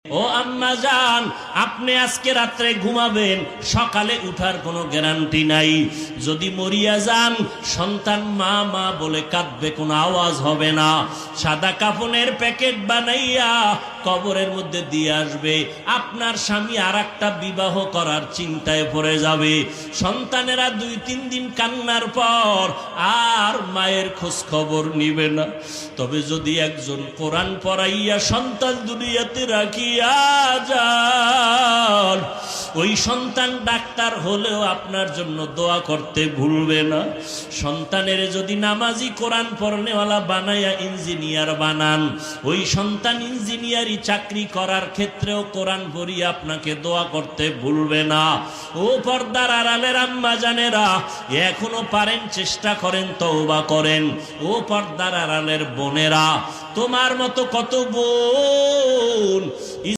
ও আম্মা জান, আপনি আজকে রাত্রে ঘুমাবেন, সকালে উঠার কোনো গ্যারান্টি নাই। যদি মরিয়া যান, সন্তান মা মা বলে কাঁদবে, কোনো আওয়াজ হবে না। সাদা কাফনের প্যাকেট বানাইয়া কবরের মধ্যে দিয়ে আসবে। আপনার স্বামী আর একটা বিবাহ করার চিন্তায় পড়ে যাবে। সন্তানেরা 2-3 দিন কান্নার পর আর মায়ের খোঁজ খবর নিবে না। তবে যদি একজন কোরআন পড়াইয়া সন্তান দুনিয়াতে রাখিয়া যান, ওই সন্তান ডাক্তার হলেও আপনার জন্য দোয়া করতে ভুলবে না। সন্তানের যদি নামাজি কোরআন পড়নেওয়ালা বানাইয়া ইঞ্জিনিয়ার বানান, ওই সন্তান ইঞ্জিনিয়ারি চাকরি করার ক্ষেত্রেও কোরআন পড়িয়ে আপনাকে দোয়া করতে ভুলবে না। ও পর্দার আড়ালের আম্মা জানেরা, এখনো পারেন চেষ্টা করেন, তওবা করেন। ও পর্দার আড়ালের বোনেরা, তোমার মতো কত বোন